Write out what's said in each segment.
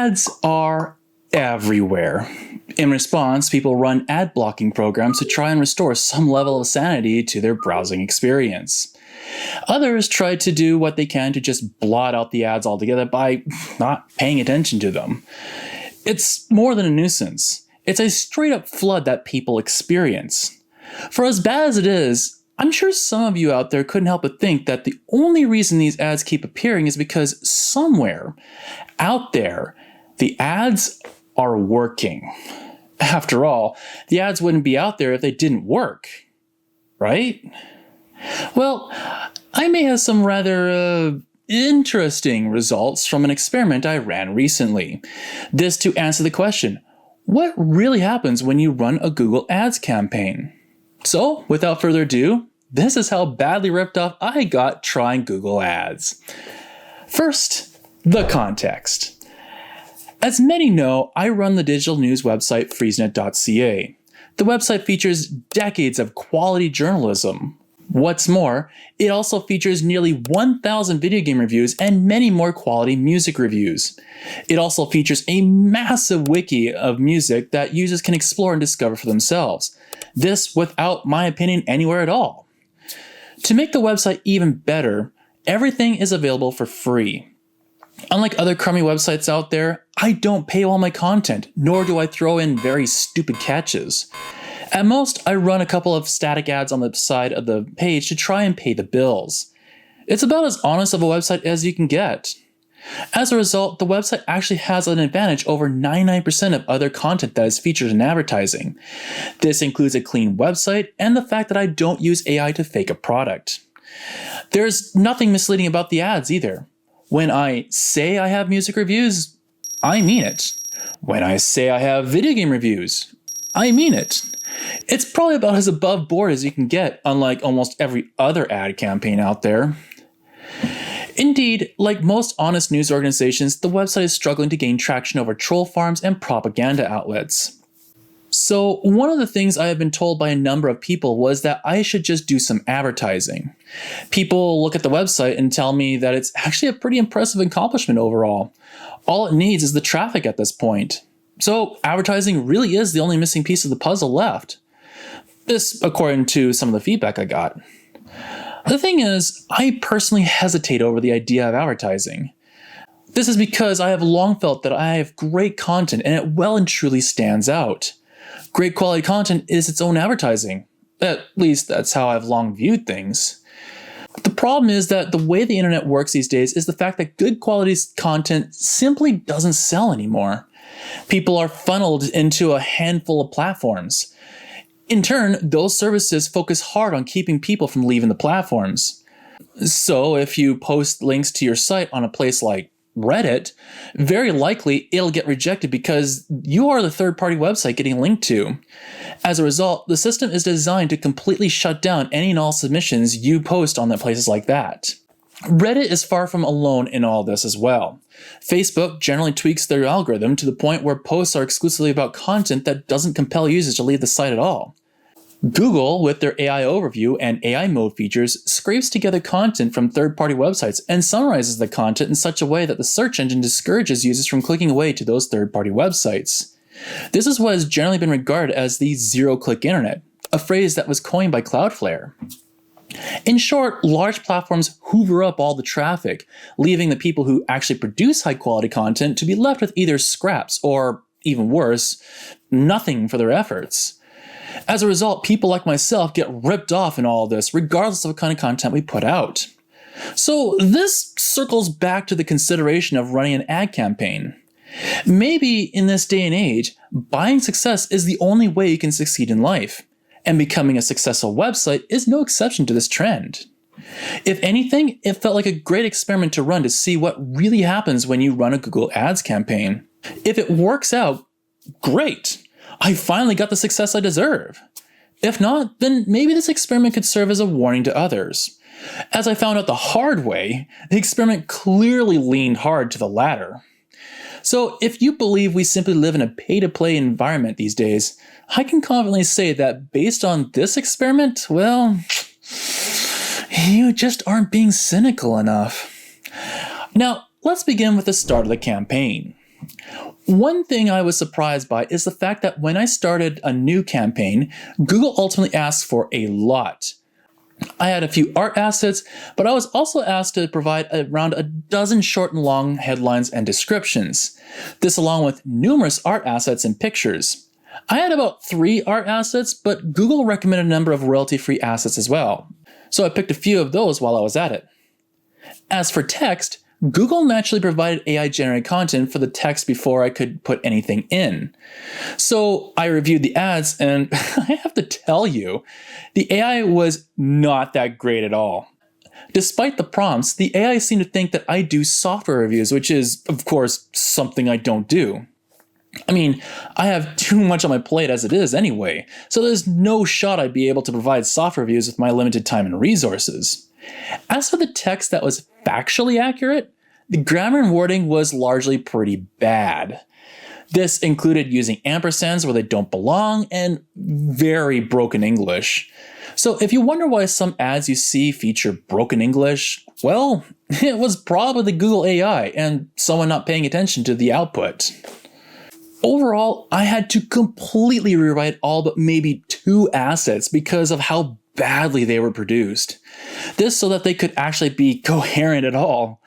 Ads are everywhere. In response, people run ad blocking programs to try and restore some level of sanity to their browsing experience. Others try to do what they can to just blot out the ads altogether by not paying attention to them. It's more than a nuisance. It's a straight-up flood that people experience. For as bad as it is, I'm sure some of you out there couldn't help but think that the only reason these ads keep appearing is because somewhere out there, the ads are working. After all, the ads wouldn't be out there if they didn't work, right? Well, I may have some rather interesting results from an experiment I ran recently. This to answer the question, what really happens when you run a Google Ads campaign? So, without further ado, this is how badly ripped off I got trying Google Ads. First, the context. As many know, I run the digital news website Freezenet.ca. The website features decades of quality journalism. What's more, it also features nearly 1,000 video game reviews and many more quality music reviews. It also features a massive wiki of music that users can explore and discover for themselves. This without my opinion anywhere at all. To make the website even better, everything is available for free. Unlike other crummy websites out there, I don't pay all my content, nor do I throw in very stupid catches. At most, I run a couple of static ads on the side of the page to try and pay the bills. It's about as honest of a website as you can get. As a result, the website actually has an advantage over 99% of other content that is featured in advertising. This includes a clean website and the fact that I don't use AI to fake a product. There's nothing misleading about the ads either. When I say I have music reviews, I mean it. When I say I have video game reviews, I mean it. It's probably about as above board as you can get, unlike almost every other ad campaign out there. Indeed, like most honest news organizations, the website is struggling to gain traction over troll farms and propaganda outlets. So one of the things I have been told by a number of people was that I should just do some advertising. People look at the website and tell me that it's actually a pretty impressive accomplishment overall. All it needs is the traffic at this point. So advertising really is the only missing piece of the puzzle left. This according to some of the feedback I got. The thing is, I personally hesitate over the idea of advertising. This is because I have long felt that I have great content and it well and truly stands out. Great quality content is its own advertising. At least that's how I've long viewed things. The problem is that the way the internet works these days is the fact that good quality content simply doesn't sell anymore. People are funneled into a handful of platforms. In turn, those services focus hard on keeping people from leaving the platforms. So if you post links to your site on a place like Reddit, very likely it'll get rejected because you are the third-party website getting linked to. As a result, the system is designed to completely shut down any and all submissions you post on places like that. Reddit is far from alone in all this as well. Facebook generally tweaks their algorithm to the point where posts are exclusively about content that doesn't compel users to leave the site at all. Google, with their AI overview and AI mode features, scrapes together content from third-party websites and summarizes the content in such a way that the search engine discourages users from clicking away to those third-party websites. This is what has generally been regarded as the zero-click internet, a phrase that was coined by Cloudflare. In short, large platforms hoover up all the traffic, leaving the people who actually produce high-quality content to be left with either scraps or, even worse, nothing for their efforts. As a result, people like myself get ripped off in all this, regardless of what kind of content we put out. So this circles back to the consideration of running an ad campaign. Maybe in this day and age, buying success is the only way you can succeed in life, and becoming a successful website is no exception to this trend. If anything, it felt like a great experiment to run to see what really happens when you run a Google Ads campaign. If it works out, great! I finally got the success I deserve. If not, then maybe this experiment could serve as a warning to others. As I found out the hard way, the experiment clearly leaned hard to the latter. So if you believe we simply live in a pay-to-play environment these days, I can confidently say that based on this experiment, well, you just aren't being cynical enough. Now, let's begin with the start of the campaign. One thing I was surprised by is the fact that when I started a new campaign, Google ultimately asked for a lot. I had a few art assets, but I was also asked to provide around a dozen short and long headlines and descriptions. This along with numerous art assets and pictures. I had about 3 art assets, but Google recommended a number of royalty-free assets as well. So I picked a few of those while I was at it. As for text, Google naturally provided AI-generated content for the text before I could put anything in. So I reviewed the ads, and I have to tell you, the AI was not that great at all. Despite the prompts, the AI seemed to think that I do software reviews, which is, of course, something I don't do. I mean, I have too much on my plate as it is anyway, so there's no shot I'd be able to provide software reviews with my limited time and resources. As for the text that was factually accurate, the grammar and wording was largely pretty bad. This included using ampersands where they don't belong and very broken English. So if you wonder why some ads you see feature broken English, well, it was probably the Google AI and someone not paying attention to the output. Overall, I had to completely rewrite all but maybe 2 assets because of how badly they were produced. This so that they could actually be coherent at all.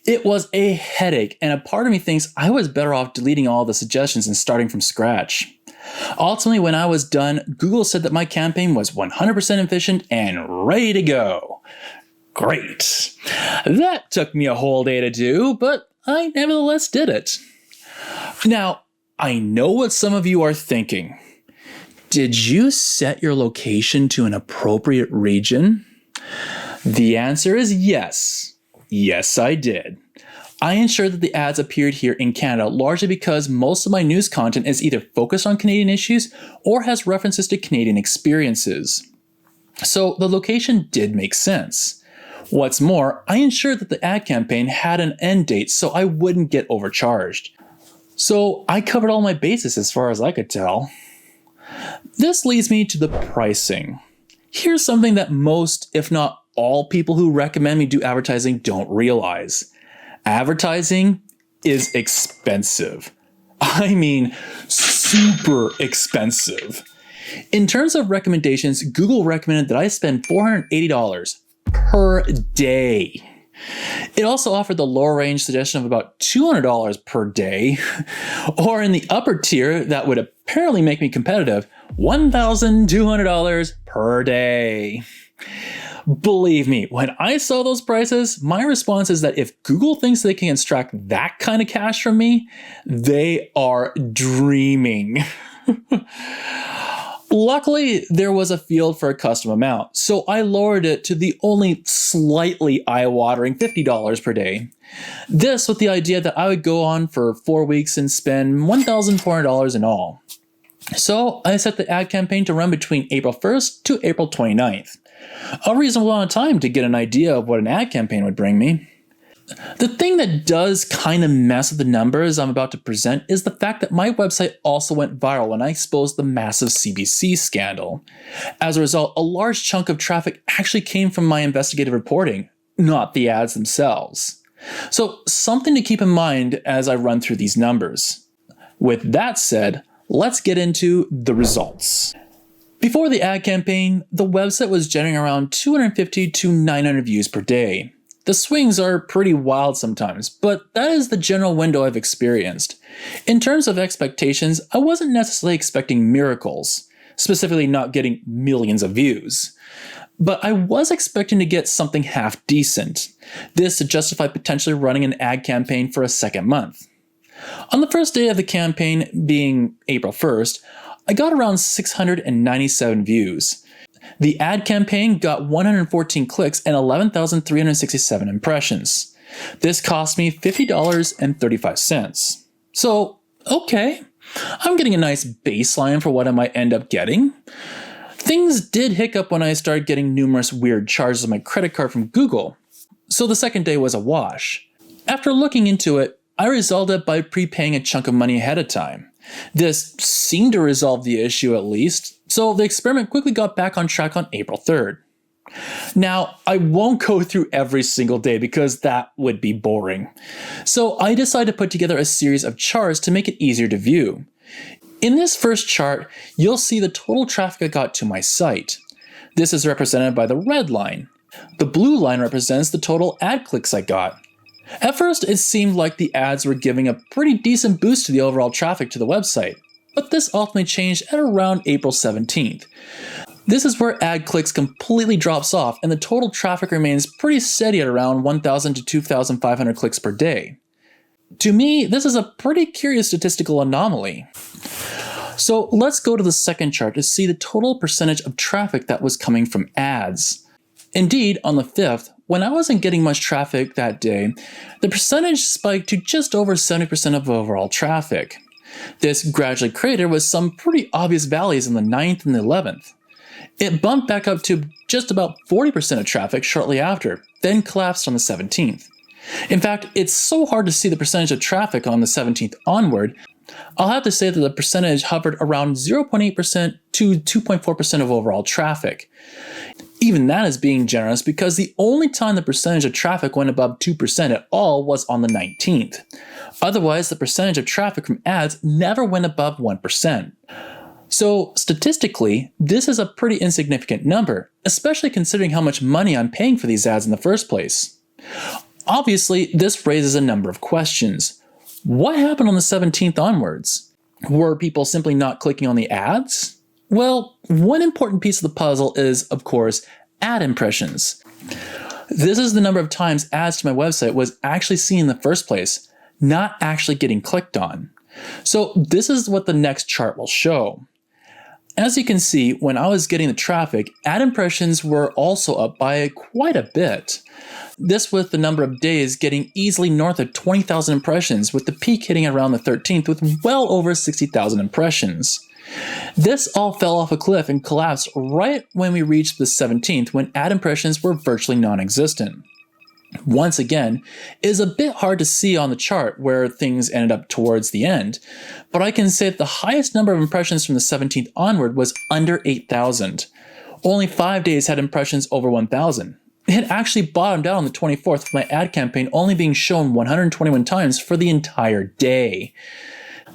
It was a headache, and a part of me thinks I was better off deleting all the suggestions and starting from scratch. Ultimately, when I was done, Google said that my campaign was 100% efficient and ready to go. Great. That took me a whole day to do, but I nevertheless did it. Now, I know what some of you are thinking. Did you set your location to an appropriate region? The answer is yes. Yes, I did. I ensured that the ads appeared here in Canada largely because most of my news content is either focused on Canadian issues or has references to Canadian experiences. So the location did make sense. What's more, I ensured that the ad campaign had an end date so I wouldn't get overcharged. So I covered all my bases as far as I could tell. This leads me to the pricing. Here's something that most, if not all people who recommend me do advertising don't realize. Advertising is expensive. I mean, super expensive. In terms of recommendations, Google recommended that I spend $480 per day. It also offered the lower range suggestion of about $200 per day, or in the upper tier that would apparently make me competitive, $1,200 per day. Believe me, when I saw those prices, my response is that if Google thinks they can extract that kind of cash from me, they are dreaming. Luckily, there was a field for a custom amount, so I lowered it to the only slightly eye-watering $50 per day. This with the idea that I would go on for 4 weeks and spend $1,400 in all. So I set the ad campaign to run between April 1st to April 29th. A reasonable amount of time to get an idea of what an ad campaign would bring me. The thing that does kind of mess with the numbers I'm about to present is the fact that my website also went viral when I exposed the massive CBC scandal. As a result, a large chunk of traffic actually came from my investigative reporting, not the ads themselves. So something to keep in mind as I run through these numbers. With that said, let's get into the results. Before the ad campaign, the website was generating around 250 to 900 views per day. The swings are pretty wild sometimes, but that is the general window I've experienced. In terms of expectations, I wasn't necessarily expecting miracles, specifically not getting millions of views. But I was expecting to get something half decent. This to justify potentially running an ad campaign for a second month. On the first day of the campaign, being April 1st, I got around 697 views. The ad campaign got 114 clicks and 11,367 impressions. This cost me $50.35. So, okay, I'm getting a nice baseline for what I might end up getting. Things did hiccup when I started getting numerous weird charges on my credit card from Google, so the second day was a wash. After looking into it, I resolved it by prepaying a chunk of money ahead of time. This seemed to resolve the issue at least, so the experiment quickly got back on track on April 3rd. Now, I won't go through every single day because that would be boring. So I decided to put together a series of charts to make it easier to view. In this first chart, you'll see the total traffic I got to my site. This is represented by the red line. The blue line represents the total ad clicks I got. At first, it seemed like the ads were giving a pretty decent boost to the overall traffic to the website, but this ultimately changed at around April 17th. This is where ad clicks completely drops off and the total traffic remains pretty steady at around 1,000 to 2,500 clicks per day. To me, this is a pretty curious statistical anomaly. So let's go to the second chart to see the total percentage of traffic that was coming from ads. Indeed, on the 5th, when I wasn't getting much traffic that day, the percentage spiked to just over 70% of overall traffic. This gradually cratered with some pretty obvious valleys in the 9th and the 11th. It bumped back up to just about 40% of traffic shortly after, then collapsed on the 17th. In fact, it's so hard to see the percentage of traffic on the 17th onward, I'll have to say that the percentage hovered around 0.8% to 2.4% of overall traffic. Even that is being generous because the only time the percentage of traffic went above 2% at all was on the 19th. Otherwise, the percentage of traffic from ads never went above 1%. So statistically, this is a pretty insignificant number, especially considering how much money I'm paying for these ads in the first place. Obviously, this raises a number of questions. What happened on the 17th onwards? Were people simply not clicking on the ads? Well, one important piece of the puzzle is, of course, ad impressions. This is the number of times ads to my website was actually seen in the first place, not actually getting clicked on. So this is what the next chart will show. As you can see, when I was getting the traffic, ad impressions were also up by quite a bit. This with the number of days getting easily north of 20,000 impressions, with the peak hitting around the 13th with well over 60,000 impressions. This all fell off a cliff and collapsed right when we reached the 17th, when ad impressions were virtually non-existent. Once again, it is a bit hard to see on the chart where things ended up towards the end, but I can say that the highest number of impressions from the 17th onward was under 8,000. Only 5 days had impressions over 1,000. It actually bottomed out on the 24th with my ad campaign only being shown 121 times for the entire day.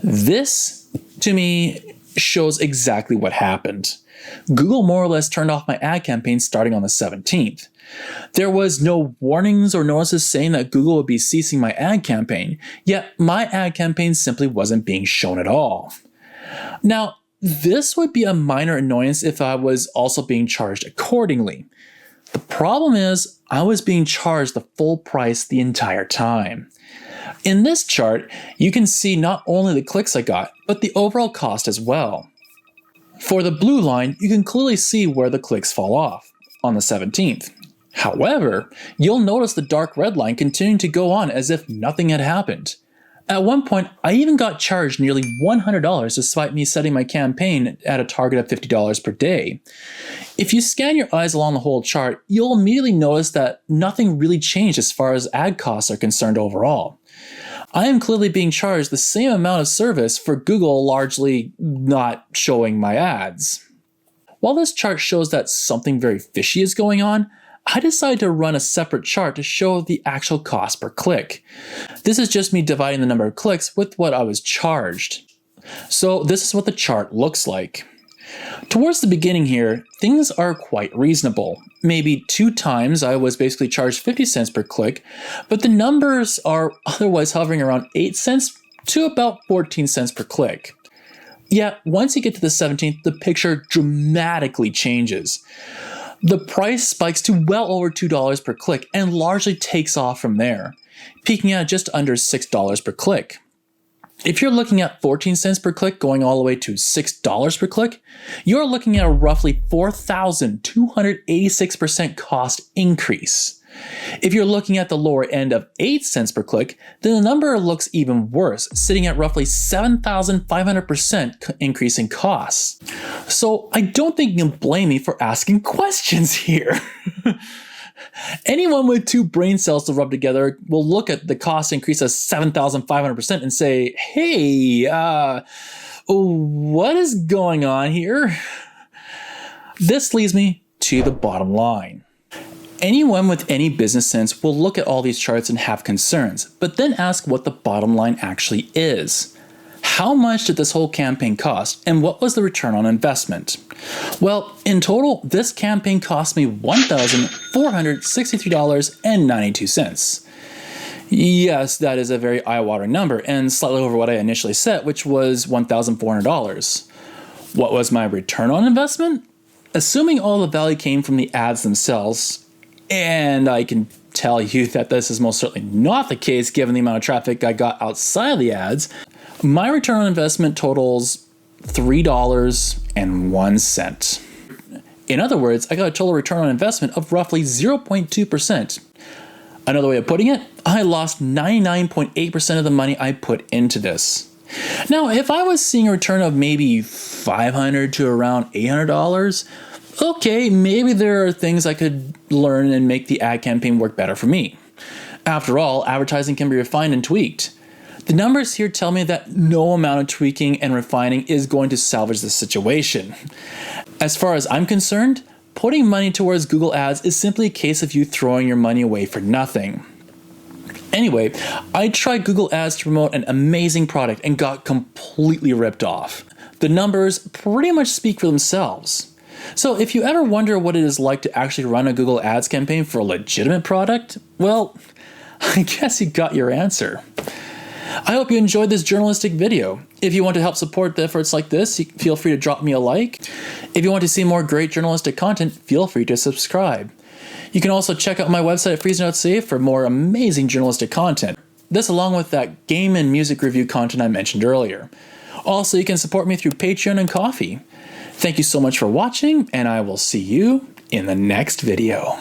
This, to me, shows exactly what happened. Google more or less turned off my ad campaign starting on the 17th. There was no warnings or notices saying that Google would be ceasing my ad campaign, yet my ad campaign simply wasn't being shown at all. Now, this would be a minor annoyance if I was also being charged accordingly. The problem is, I was being charged the full price the entire time. In this chart, you can see not only the clicks I got, but the overall cost as well. For the blue line, you can clearly see where the clicks fall off, on the 17th. However, you'll notice the dark red line continuing to go on as if nothing had happened. At one point, I even got charged nearly $100 despite me setting my campaign at a target of $50 per day. If you scan your eyes along the whole chart, you'll immediately notice that nothing really changed as far as ad costs are concerned overall. I am clearly being charged the same amount of service for Google largely not showing my ads. While this chart shows that something very fishy is going on, I decided to run a separate chart to show the actual cost per click. This is just me dividing the number of clicks with what I was charged. So this is what the chart looks like. Towards the beginning here, things are quite reasonable. Maybe 2 times I was basically charged 50 cents per click, but the numbers are otherwise hovering around 8 cents to about 14 cents per click. Yet, once you get to the 17th, the picture dramatically changes. The price spikes to well over $2 per click and largely takes off from there, peaking at just under $6 per click. If you're looking at 14 cents per click going all the way to $6 per click, you're looking at a roughly 4,286% cost increase. If you're looking at the lower end of 8 cents per click, then the number looks even worse, sitting at roughly 7,500% increase in costs. So I don't think you can blame me for asking questions here. Anyone with 2 brain cells to rub together will look at the cost increase as 7,500% and say, hey, what is going on here? This leads me to the bottom line. Anyone with any business sense will look at all these charts and have concerns, but then ask what the bottom line actually is. How much did this whole campaign cost, and what was the return on investment? Well, in total, this campaign cost me $1,463.92. Yes, that is a very eye-watering number, and slightly over what I initially set, which was $1,400. What was my return on investment? Assuming all the value came from the ads themselves, and I can tell you that this is most certainly not the case given the amount of traffic I got outside of the ads, my return on investment totals $3.01. In other words, I got a total return on investment of roughly 0.2%. Another way of putting it, I lost 99.8% of the money I put into this. Now, if I was seeing a return of maybe $500 to around $800, okay, maybe there are things I could learn and make the ad campaign work better for me. After all, advertising can be refined and tweaked. The numbers here tell me that no amount of tweaking and refining is going to salvage the situation. As far as I'm concerned, putting money towards Google Ads is simply a case of you throwing your money away for nothing. Anyway, I tried Google Ads to promote an amazing product and got completely ripped off. The numbers pretty much speak for themselves. So if you ever wonder what it is like to actually run a Google Ads campaign for a legitimate product, well, I guess you got your answer. I hope you enjoyed this journalistic video. If you want to help support the efforts like this, feel free to drop me a like. If you want to see more great journalistic content, feel free to subscribe. You can also check out my website at Freezenet for more amazing journalistic content. This along with that game and music review content I mentioned earlier. Also, you can support me through Patreon and Ko-fi. Thank you so much for watching, and I will see you in the next video.